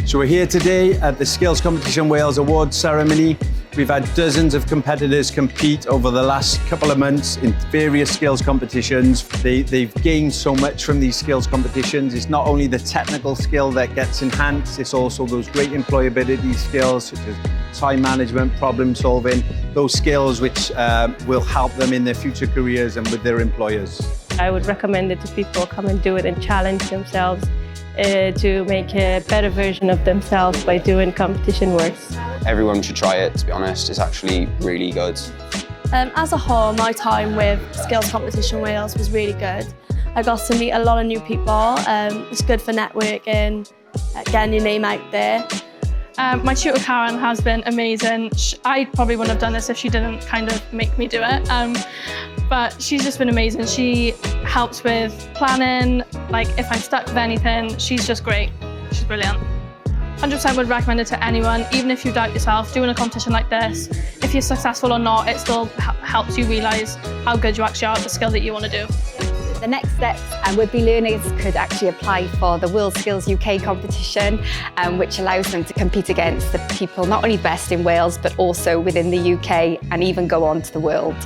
So we're here today at the Skills Competition Wales Awards ceremony. We've had dozens of competitors compete over the last couple of months in various skills competitions. They've gained so much from these skills competitions. It's not only the technical skill that gets enhanced, it's also those great employability skills such as time management, problem solving, those skills which will help them in their future careers and with their employers. I would recommend it to people, come and do it and challenge themselves to make a better version of themselves by doing competition works. Everyone should try it, to be honest. It's actually really good. As a whole, my time with Skills Competition Wales was really good. I got to meet a lot of new people. It's good for networking, getting your name out there. My tutor Karen has been amazing. I probably wouldn't have done this if she didn't kind of make me do it. But she's just been amazing. She helps with planning, like if I'm stuck with anything, she's just great. She's brilliant. 100% would recommend it to anyone, even if you doubt yourself, doing a competition like this. If you're successful or not, it still helps you realise how good you actually are at the skill that you want to do. The next steps would-be learners could actually apply for the World Skills UK competition, which allows them to compete against the people not only best in Wales, but also within the UK and even go on to the world.